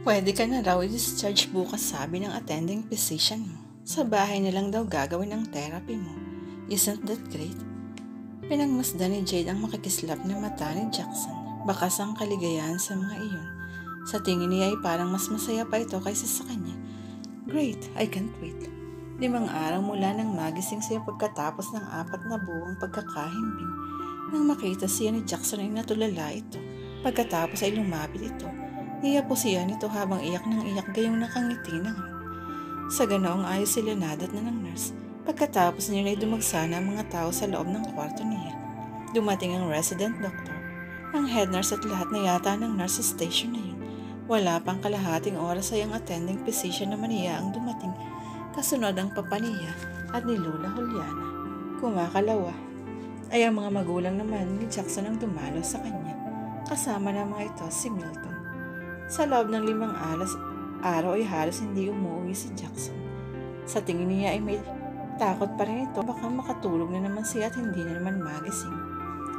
Pwede ka na raw i-discharge bukas, sabi ng attending physician mo. Sa bahay na lang daw gagawin ang therapy mo. Isn't that great? Pinagmasdan ni Jade ang makikislap na mata ni Jackson. Bakas ang kaligayahan sa mga iyon. Sa tingin niya ay parang mas masaya pa ito kaysa sa kanya. Great, I can't wait. 5 araw mula nang magising siya pagkatapos ng 4 na buwang pagkakahimbing. Nang makita siya ni Jackson ay natulala ito. Pagkatapos ay lumapit ito. Niyapo siya nito habang iyak ng iyak gayong nakangiti na. Sa ganoong ayos sila nadat na ng nurse. Pagkatapos niya ay dumagsana ang mga tao sa loob ng kwarto niya. Dumating ang resident doctor, ang head nurse at lahat na yata ng nurse station na yun. Wala pang kalahating oras ay ang attending physician naman niya ang dumating. Kasunod ang papa niya at ni Lola Juliana. Kumakalawa ay ang mga magulang naman ni Jackson ang dumalo sa kanya. Kasama na mga ito si Milton. Sa loob ng 5 araw ay halos hindi umuwi si Jackson. Sa tingin niya ay may takot pa rin ito, baka makatulog na naman siya at hindi na naman magising.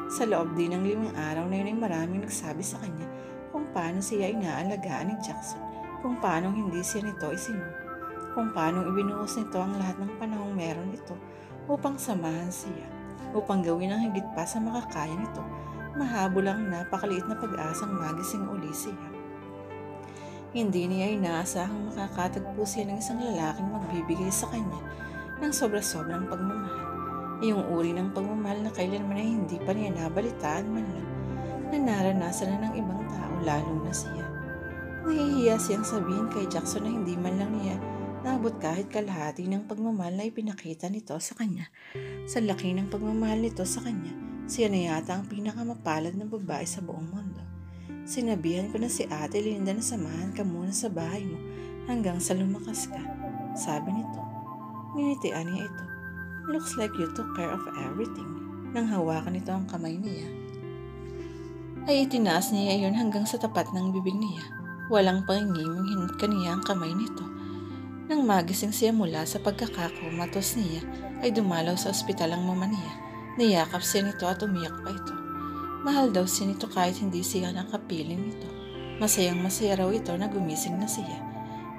Sa loob din ng 5 araw na yun ay maraming nagsabi sa kanya kung paano siya inaalagaan ni Jackson, kung paano hindi siya nito isinu, kung paano ibinuhos nito ang lahat ng panahong meron ito upang samahan siya, upang gawin ang higit pa sa makakaya nito, mahabol ang napakaliit na pag-asang magising uli siya. Hindi niya inaasahang makakatagpo siya ng isang lalaking magbibigay sa kanya ng sobra-sobrang pagmamahal. Iyong uri ng pagmamahal na kailanman ay hindi pa niya nabalitaan man lang, na naranasan na ng ibang tao, lalo na siya. Nahihiya siyang sabihin kay Jackson na hindi man lang niya naabot kahit kalahati ng pagmamahal na ipinakita nito sa kanya. Sa laki ng pagmamahal nito sa kanya, siya na yata ang pinakamapalad na babae sa buong mundo. Sinabihan ko na si Ate Linda na samahan ka muna sa bahay mo hanggang sa lumakas ka, sabi nito. Ninitian niya ito. Looks like you took care of everything. Nang hawakan nito ang kamay niya, ay itinaas niya iyon hanggang sa tapat ng bibig niya. Walang pangingiming hinut kaniya ang kamay nito. Nang magising siya mula sa pagkakakumatos niya, ay dumalaw sa ospital ang mama niya. Niyakap siya nito at umiyak pa ito. Mahal daw siya nito kahit hindi siya nakapiling nito. Masayang masaya raw ito na gumising na siya.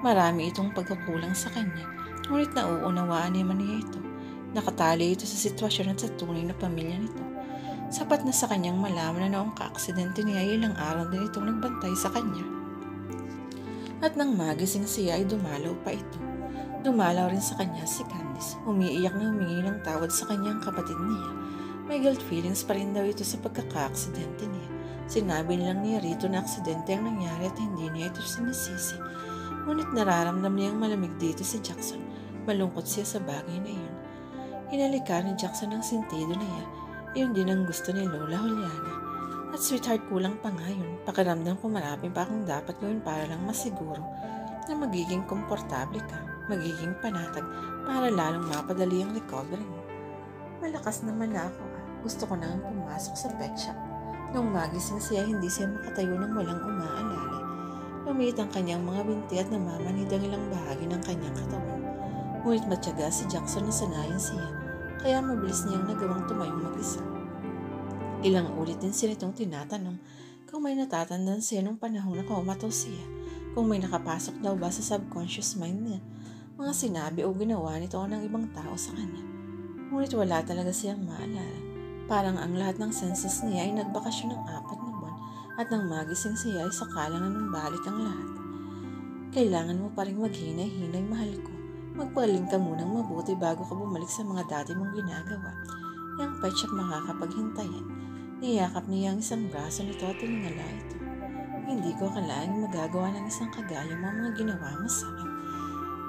Marami itong pagkakulang sa kanya, ngunit nauunawaan naman niya ito. Nakatali ito sa sitwasyon at sa tunay na pamilya nito. Sapat na sa kanyang malaman na noong kaaksidente niya ay ilang araw din itong nagbantay sa kanya. At nang magising siya ay dumalaw pa ito. Dumalaw rin sa kanya si Candice. Umiiyak na humingi ng tawad sa kanyang kapatid niya. May guilt feelings pa rin daw ito sa pagkakaaksidente niya. Sinabi nilang niya rito na aksidente ang nangyari at hindi niya ito sinisisi. Ngunit nararamdam niyang malamig dito si Jackson. Malungkot siya sa bagay na iyon. Hinalikan ni Jackson ang sentido niya. Iyon din ang gusto ni Lola Juliana. At sweetheart, kulang pa nga yun. Pakiramdam ko marami pa akong dapat gawin para lang masiguro na magiging komportable ka, magiging panatag para lalong mapadali ang recovery mo. Malakas naman na ako. Gusto ko nang pumasok sa pet shop. Nung magising siya, hindi siya makatayo ng walang umaalala. Lumiit ang kanyang mga binti at namamanid ang ilang bahagi ng kanyang katawan. Ngunit matyaga si Jackson na sanayan siya, kaya mabilis niyang nagawang tumayong mag-isa. Ilang ulit din siya nitong tinatanong kung may natatandaan siya nung panahong nakumatos siya, kung may nakapasok daw ba sa subconscious mind niya, mga sinabi o ginawa nito ng ibang tao sa kanya. Ngunit wala talaga siyang maalala. Parang ang lahat ng senses niya ay nagbakasyon ng 4 na buwan at nang magising siya ay sakala na nung balik ang lahat. Kailangan mo pa rin maghinay-hinay, mahal ko. Magpaling ka munang mabuti bago ka bumalik sa mga dati mong ginagawa. Yang pet shop makakapaghintayan. Niyakap niya ang isang braso nito at tiningala ito. Hindi ko akalaing magagawa ng isang kagaya mo mga ginawa mo sa akin.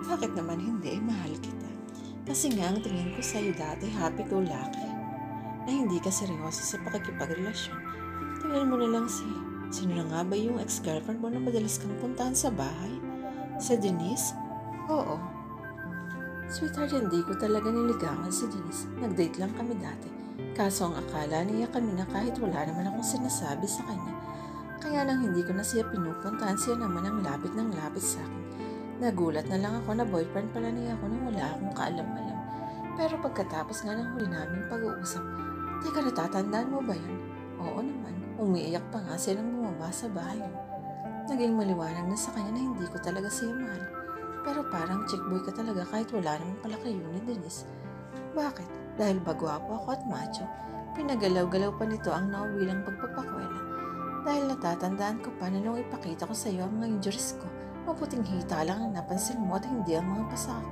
Bakit naman hindi ay mahal kita? Kasi nga ang tingin ko sa'yo dati happy-go-lucky. Na hindi ka seryoso sa pakikipagrelasyon. Tingnan mo na lang sino na nga ba yung ex-girlfriend mo na madalas kang puntahan sa bahay? Si Denise? Oo. Sweetheart, hindi ko talaga niligawan si Denise. Nag-date lang kami dati. Kaso ang akala niya kami na kahit wala naman akong sinasabi sa kanya. Kaya nang hindi ko na siya pinupuntahan, siya naman ang lapit ng lapit sa akin. Nagulat na lang ako na boyfriend pala niya ako nang wala akong kaalam-alam. Pero pagkatapos nga ng huli naming pag-uusap, teka, natatandaan mo ba yun? Oo naman. Umiiyak pa nga siya nang bumaba sa bahay. Naging maliwanag na sa kanya na hindi ko talaga siya mahal. Pero parang chick boy ka talaga kahit wala naman pala kayo ni Denise. Bakit? Dahil bagwapo ako at macho, pinagalaw-galaw pa nito ang nauwilang pagpapakwela. Dahil natatandaan ko pa na nung ipakita ko sa iyo ang mga injuries ko, maputing hita lang ang napansin mo at hindi ang mga pasa ko.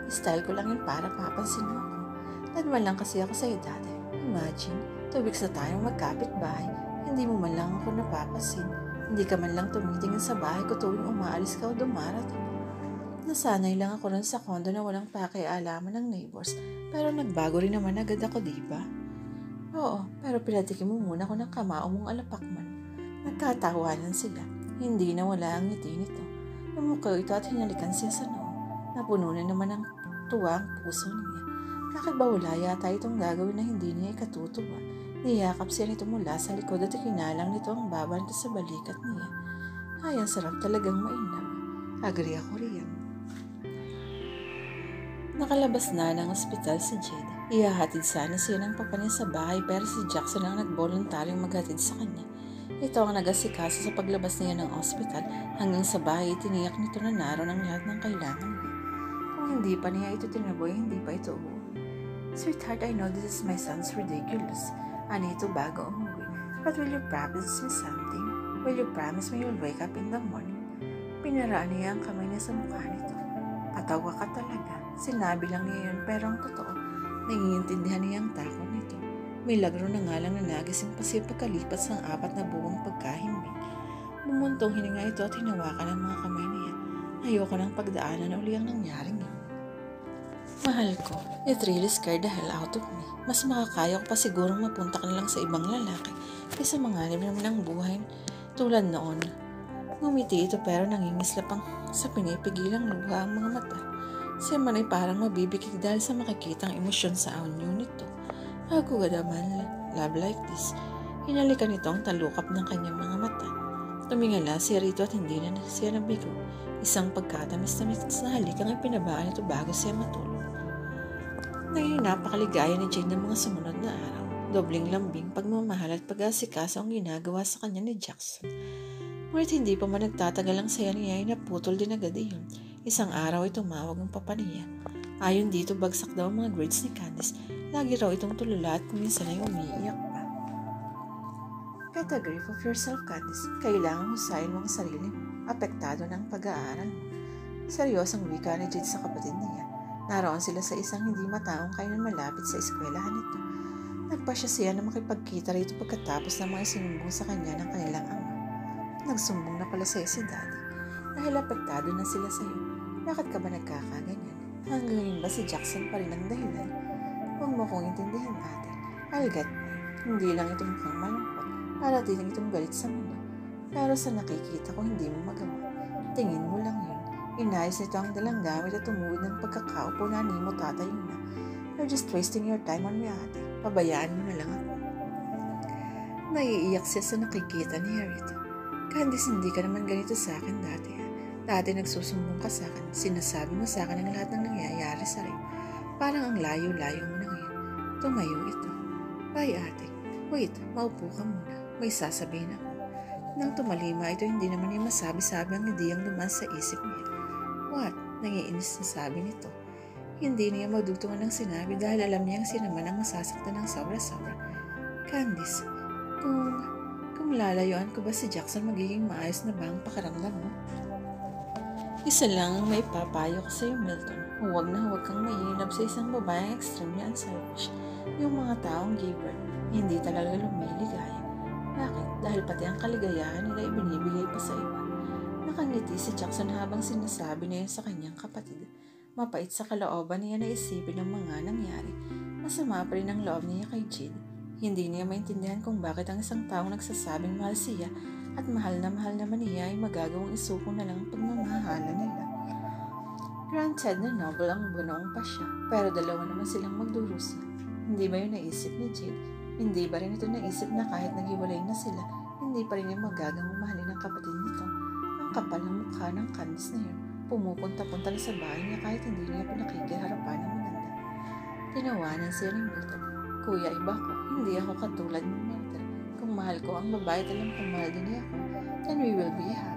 Style ko lang yun para papansin mo ako. Nadman lang kasi ako sa iyo dati. Imagine, 2 weeks na tayong magkapit-bahay, hindi mo man lang ako napapansin. Hindi ka man lang tumitingin sa bahay ko tuwing umaalis ka o dumarating. Nasanay lang ako ron sa kondo na walang pakialaman ng neighbors, pero nagbago rin naman agad ako, diba? Oo, pero pinatikim mo muna ako ng kamao mong alapakman. Nagkatawanan sila. Hindi na wala ang ngiti nito. Namukaw ito at hinalikan siya sa noo. Napuno na naman ng tuwa ang puso niya. Bakit ba wala yata itong gagawin na hindi niya ikatutuwa? Niyakap siya nito mula sa likod at ikinalang nito ang baba nito sa balikat niya. Ay, ang sarap talagang mainam. Agree ako riyan. Nakalabas na ng ospital si Jade. Ihahatid sana siya ng papa niya sa bahay pero si Jackson ang nagboluntaryong maghatid sa kanya. Ito ang nag-asikaso sa paglabas niya ng ospital hanggang sa bahay tiniyak nito na naroon ang lahat ng kailangan niya. Kung hindi pa niya ito tinaboy, hindi pa ito uuwi. Sweetheart, I know this is my son's ridiculous. Anito bago umuwi. But will you promise me something? Will you promise me you'll wake up in the morning? Pinaraan niya ang kamay niya sa mukha nito. Patawa ka talaga. Sinabi lang niya yun pero ang totoo, naiintindihan niya ang takot nito. Milagro na nga lang na nagising pa siya pagkalipas ng 4 na buwang pagkahimbing. Bumuntong hininga ito at hinawakan ang mga kamay niya. Ayoko nang pagdaanan na uli ang nangyaring yun. Mahal ko, it really scared the hell out of me. Mas makakaya ko pa sigurong mapunta ka na lang sa ibang lalaki kaysa manganib naman ng buhay tulad noon. Ngumiti ito pero nangingislap ang sa pinipigilang luha ang mga mata. Siya man ay parang mabibikig dahil sa makikitang emosyon sa anyo nito. Ako gadaman, love like this. Hinalikan nito ang talukap ng kanyang mga mata. Tumingala siya rito at hindi na siya nabigo. Isang pagkatamis-tamis na halikang ipinabaan ito bago siya matulog. Naging napakaligaya ni Jane ng mga sumunod na araw. Dobling lambing, pagmamahal at pag-asikaso ang ginagawa sa kanya ni Jackson. Ngunit hindi pa man nagtatagal ang saya niya ay naputol din agad iyon. Isang araw ay tumawag ang papa niya. Ayon dito bagsak daw ang mga grades ni Candice. Lagi raw itong tulula at kuminsan ay umiiyak pa. Get a grip of yourself, Candice. Kailangan husayin mo ang sarili mo. Apektado ng pag-aaral mo. Seryosang wika ni Jade sa kapatid niya. Naroon sila sa isang hindi mataong kainan malapit sa eskwelahan nito. Nagpasya siya na makipagkita rito pagkatapos ng mga sinumbong sa kanya ng kanilang ama. Nagsumbong na pala sa'yo si Daddy. Dahil apektado na sila sa'yo. Bakit ka ba nagkakaganyan? Hanggang ngayon ba si Jackson pa rin ang dahilan? Huwag mo kong intindihin, ate. I'll get me. Hindi lang ito mukhang malungkot. Para din itong galit sa mundo. Pero sa nakikita ko hindi mo magawa. Tingin mo lang yun. Inayos nito ang dalang gamit at tumuwid ng pagkakaupo na mo tatayo na. You're just wasting your time on me, ate. Pabayaan mo na lang ako. Naiiyak siya sa nakikita niya rito. Candice, hindi ka naman ganito sa akin dati. Dati nagsusumbong ka sa akin. Sinasabi mo sa akin ang lahat ng nangyayari sa rin. Parang ang layo-layo mo na ngayon. Tumayo ito. Bye, ate. Wait, maupo ka muna. May sasabihin ako. Nang tumalima ito, hindi naman niya masabi-sabi ang ideyang luman sa isip niya. What? Nangiinis na sabi nito. Hindi niya magdugtungan ng sinabi dahil alam niyang siya naman ang masasaktan ng sobra-sobra. Candice, kung lalayuan ko ba si Jackson, magiging maayos na ba ang pakiramdam mo? Isa lang ang may papayo ko sa iyo, Milton. Huwag na huwag kang maininab sa isang babaeng extremely unselfish. Yung mga taong giver, hindi talaga lumiligaya. Bakit? Dahil pati ang kaligayahan nila ibinibigay pa sa iba. Nakangiti si Jackson habang sinasabi na yun sa kanyang kapatid. Mapait sa kalooban niya na isipin ang mga nangyari. Masama pa rin ang loob niya kay Jade. Hindi niya maintindihan kung bakit ang isang taong nagsasabing mahal siya at mahal naman niya ay magagawang isuko na lang ang pagmamahalan nila. Granted na noble ang bunoong pa siya, pero dalawa naman silang magdurusa. Hindi ba yun naisip ni Jade? Hindi ba rin ito naisip na kahit naghiwalay na sila, hindi pa rin niya magagawang mahalin ang kapatid nito? Ang kapal ng mukha ng Candice na yun, pumupunta-punta na sa bahay niya kahit hindi niya pinakikiharapan ng maganda. Tinawanan siya ni Milton. Kuya, iba ko, hindi ako katulad ni Milton. Kung mahal ko ang babae, talang kung mahal din niya ako, then we will be happy.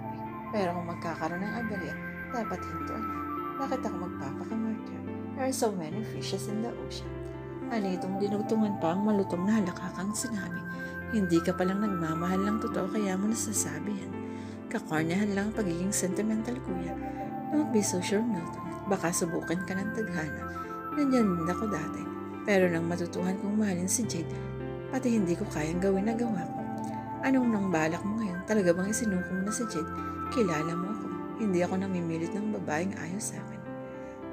Pero kung magkakaroon ng aberya, dapat hintuan niya. Bakit ako magpapakamurder? There are so many fishes in the ocean. Ano itong dinugtungan pa ang malutong na halakakang sinabi. Hindi ka palang nagmamahal ng totoo kaya mo nasasabi yan. Kakornahan lang ang pagiging sentimental, kuya. Don't be so sure, Milton. Baka subukan ka ng tadhana. Nandyan din ako dati. Pero nang matutuhan kong mahalin si Jade, pati hindi ko kayang gawin na gawa ko. Anong nang balak mo ngayon? Talaga bang isinuko mo na si Jade? Kilala mo ako. Hindi ako namimilit ng babaeng ayaw sa akin.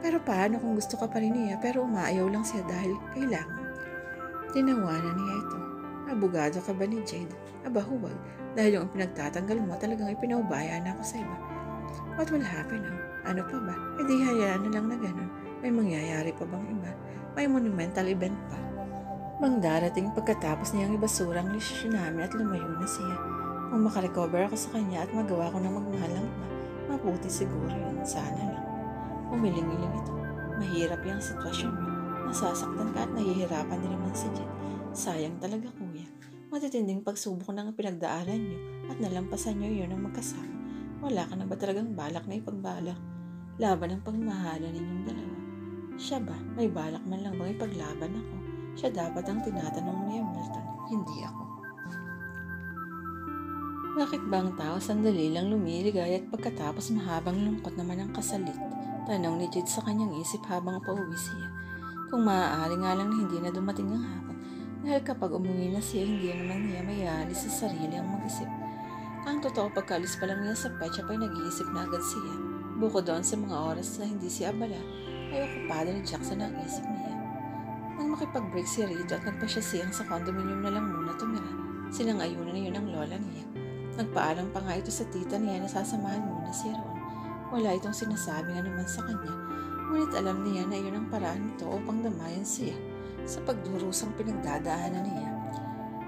Pero paano kung gusto ka pa rin niya pero umaayaw lang siya dahil kailangan? Tinawanan niya ito. Abogado ka ba ni Jade? Aba huwag. Dahil yung pinagtatanggal mo talagang ipinaubaya na ako sa iba. What will happen now? Ano pa ba? E di hayaan na lang na ganun. May mangyayari pa bang iba? May monumental event pa. Mang darating pagkatapos niyang ibasura ang lisyon namin at lumayo na siya. Kung makarecover ako sa kanya at magawa ko ng magmahal ng iba, mabuti siguro yun. Sana lang. Umiling-iling ito. Mahirap yung sitwasyon mo. Nasasaktan ka at nahihirapan din naman si Jet. Sayang talaga, kuya. Matitinding pagsubok na ang pinagdaanan niyo at nalampasan niyo yun ang magkasama. Wala ka na ba talagang balak na ipagbalak? Laban ang pagmahalan ninyong dalawa. Siya ba? May balak man lang bang ipaglaban ako? Siya dapat ang tinatanong niya, Milton. Hindi ako. Bakit ba ang tao sandali lang lumiligay at pagkatapos mahabang lungkot naman ang kasalit? Tanong ni Jade sa kanyang isip habang pauwi siya. Kung maaari nga lang na hindi na dumating ang hapon. Dahil kapag umuwi na siya, hindi naman niya may alis sa sarili ang mag-isip. Ang totoo pagkaalis pa lang niya sa pet shop ay nag-iisip na agad siya. Bukod doon sa mga oras na hindi siya abala, ay okupado ni Jackson ang isip niya. Nang makipag-break siya rito at nagpa siyang sa condominium na lang muna tumira, sinang-ayunan na yun ang lola niya. Nagpaalam pa nga ito sa tita niya na sasamahan muna siya roon. Wala itong sinasabi nga naman sa kanya, ngunit alam niya na iyon ang paraan nito upang damayan siya sa pagdurusang pinagdadaanan niya.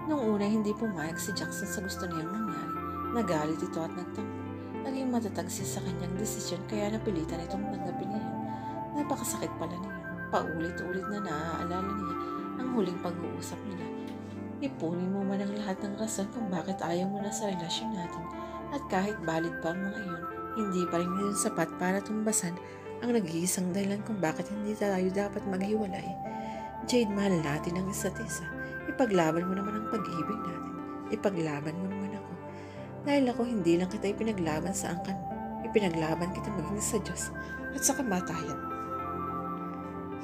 Noong una hindi pumayag si Jackson sa gusto niyang mangyari. Nagalit ito at nagtampo. Naging matatag siya sa kanyang desisyon kaya napilitan itong tanggapin niya. Napakasakit pala niya. Paulit-ulit na naaalala niya ang huling pag-uusap nila. Ipunin mo man ang lahat ng rason kung bakit ayaw mo na sa relasyon natin at kahit valid pa ang mga iyon, hindi pa rin yun sapat para tumbasan ang nag-iisang dahilan kung bakit hindi tayo dapat maghiwalay. Jade, mahal natin ang isa't isa. Ipaglaban mo naman ang pag-ibig natin. Ipaglaban mo naman ako. Dahil ako hindi lang kita ipinaglaban sa angkan. Ipinaglaban kita maging sa Diyos at sa kamatayan.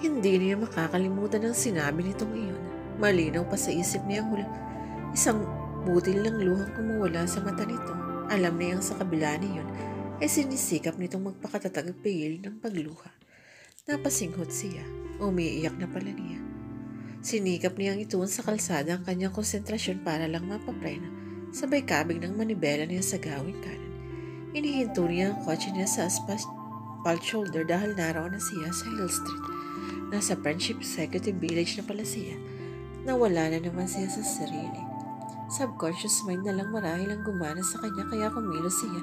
Hindi niya makakalimutan ang sinabi nitong iyon. Malinaw pa sa isip niya ang isang butil ng luhang kumuwala sa mata nito. Alam niyang sa kabila niyon ay sinisikap nitong magpakatatag-pigil ng pagluha. Napasinghot siya. Umiiyak na pala niya. Sinikap niyang ituon sa kalsada ang kanyang konsentrasyon para lang mapaprena. Sabay kabig ng manibela niya sa gawing kanan. Inihinto niya ang kotse niya sa asphalt shoulder dahil naroon na siya sa Hill Street. Nasa Friendship Executive Village na pala siya. Nawala na naman siya sa sarili. Subconscious mind na lang marahil ang gumana sa kanya kaya kumilos siya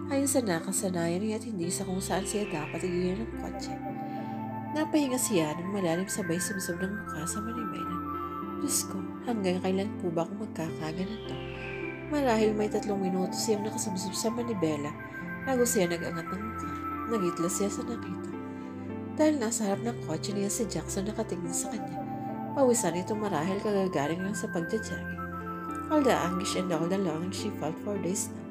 ayon sa nakasanayan niya at hindi sa kung saan siya dapat igiyan ng kotse. Napahinga siya ng malalim sabay sumsum ng mukha sa manibela. Diyos ko, hanggang kailan po ba ako magkakaganito? Marahil may 3 minuto siyang nakasumsum sa manibela bago siya nag-angat ng mukha. Nagitla siya sa nakita. Dahil nasa harap ng kotse niya si Jackson nakatingin sa kanya. Pawisan ito marahil kagagaling lang sa pagja-jogging. All the anguish and all the longing she felt for days now.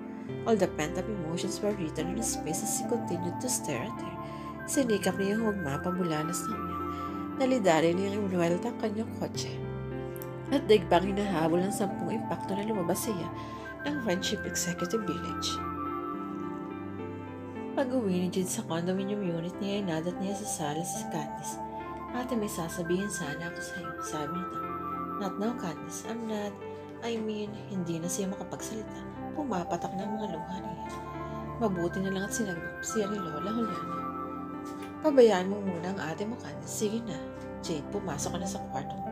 All the pent-up emotions were written on his face as he continued to stare at her. Sinikap niya huwag mapabulanas ng iyan. Nalidari niyang inuwelta ang kanyang kotse. At daigpang hinahabol ng 10 impacto na lumabas siya ng Friendship Executive Village. Pag-uwi ni Jade sa condominium unit niya ay nadat niya sa sala si Candice. Ate, may sasabihin sana ako sa'yo, sabi nito. Not now, Candice. Hindi na siya makapagsalita. Pumapatak na ang mga luha niya. Mabuti na lang at sinagot siya ni Lola Juliana. Pabayaan mo muna ang ate mo, Candice. Sige na. Jade, pumasok ka na sa kwarto mo.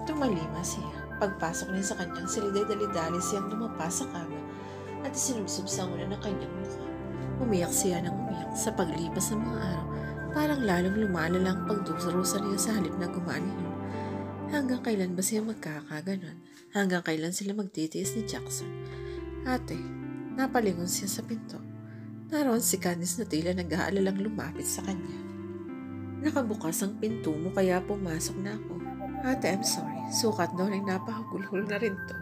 Tumalima siya. Pagpasok niya sa kanyang siliday dali-dali siyang lumapa sa kama at isinubsob sa una ng kanyang mukha. Umiyak siya ng umiyak sa paglipas ng mga araw. Parang lalong lumalala ang pagdurusa niya sa halip na gumani yun. Hanggang kailan ba siya magkakaganon? Hanggang kailan sila magtitiis ni Jackson? Ate, napalingon siya sa pinto. Naroon si Candice na tila nag-aalalang lumapit sa kanya. Nakabukas ang pinto mo kaya pumasok na ako. Ate, I'm sorry. Sukat daw ng napakagulhol na rin to.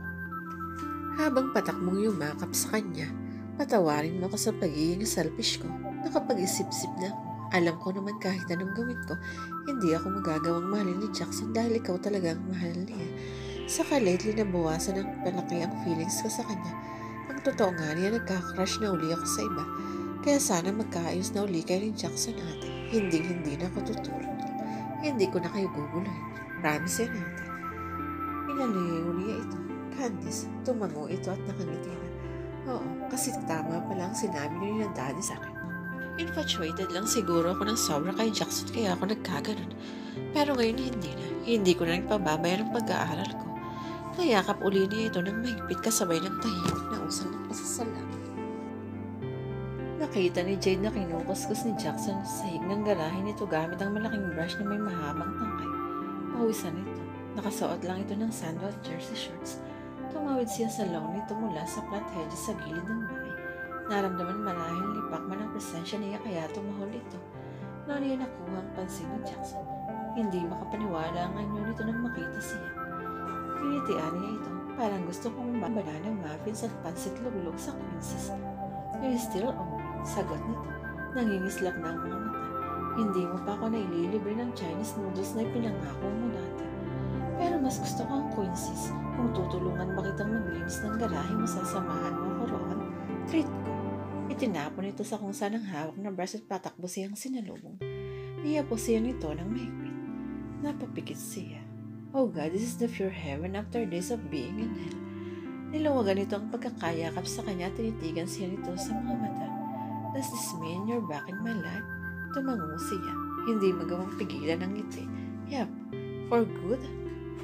Habang patak mong yumakap sa kanya, patawarin mo ako sa pagiging selfish ko. Nakapag-isip-isip na ako. Alam ko naman kahit anong gawin ko, hindi ako magagawang mahalin ni Jackson dahil ikaw talaga ang mahal niya. Saka lately nabawasan ng palaki ang feelings ko sa kanya. Ang totoo nga niya, nagkakrush na uli ako sa iba. Kaya sana magkaayos na uli kayo ni Jackson ate. Hindi na ako tutulog. Hindi ko na kayo guguluhin. Promise yan ate. Pinaliuli ito. Candice, tumango ito at nakangiti na. Oo, kasi tama pala ang sinabi niyo ng daddy sa akin. Infatuated lang siguro ako ng sobra kay Jackson kaya ako nagkaganon. Pero ngayon hindi na. Hindi ko na nagpababayar ang pag-aaral ko. Nayakap uli niya ito ng mahigpit kasabay ng tahimik na usal ng pasasala. Nakita ni Jade na kinukuskus ni Jackson sa sahig ng garahe nito gamit ang malaking brush na may mahabang tangkay. Pawisan ito. Nakasuot lang ito ng sandal jersey shorts. Tumawid siya sa lawn nito mula sa plant hedges sa gilid ng bahay. Naramdaman marahil ni Pacman ang presensya niya kaya tumahol ito. Noon niya nakuha ang pansin ni Jackson. Hindi makapaniwala ang anyo nito nang makita siya. Pinitian niya ito. Parang gusto kong banana muffins at pansit luglog sa Quincy's. You still owe me, sagot nito. Nangingislap na ang mga mata. Hindi mo pa ako naililibre ng Chinese noodles na ipinangako mo dati. Pero mas gusto ko ang Quincy's. Kung tutulungan ba kitang maglinis ng garahe, masasamahan mo ako roon. Treat ko. Itinapon ito sa kung saan ang hawak na brush at patakbo siyang sinalubong. Niyapo siya nito ng mahigpit. Napapikit siya. Oh God, this is the pure heaven after days of being in hell. Nilawagan nito ang pagkakayakap sa kanya at tinitigan siya nito sa mga mata. Does this mean you're back in my life? Tumango siya. Hindi magawang pigilan ang ngiti. Yup. For good?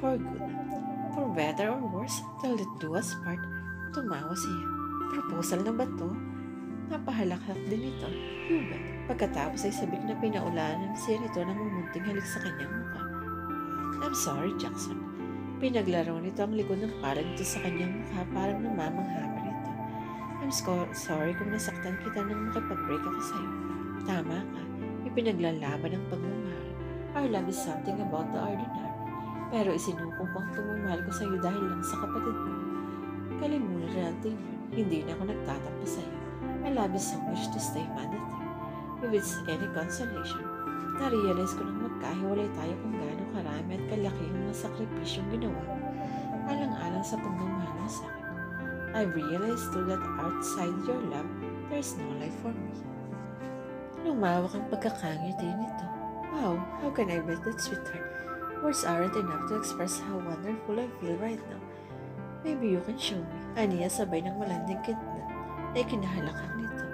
For good. For better or worse, till it do us part. Tumawa siya. Proposal na ba to? Napahalakhak din ito. You bet. Pagkatapos ay sabik na pinaulanan siya nito ng mumunting halik sa kanyang mukha. I'm sorry, Jackson. Pinaglaro nito ang likod ng palad nito sa kanyang mukha parang namamangha pa nito. I'm sorry kung nasaktan kita nang makipag-break ako sa'yo. Tama ka. Ipinaglalaban ang pagmamahal. Our love is something about the ordinary. Pero isinuko ko ang pagmamahal ko sa'yo dahil lang sa kapatid ko. Kalimutan natin yun. Hindi na ako nagtatampo sa'yo. I love you so much to stay mandatory. If it's any consolation, na-realize ko nang magkahiwalay tayo kung gaano karami at kalaki ang mga sakripisyong ginawa mo, alang-alang sa pagmamahal mo sa akin. I've realized too that outside your love, there's no life for me. Lumawak ang pagkakangiti nito. Wow, how can I bet that, sweetheart? Words aren't enough to express how wonderful I feel right now. Maybe you can show me. Aniya sabay ng malanding kidnap na ikinahalakak nito.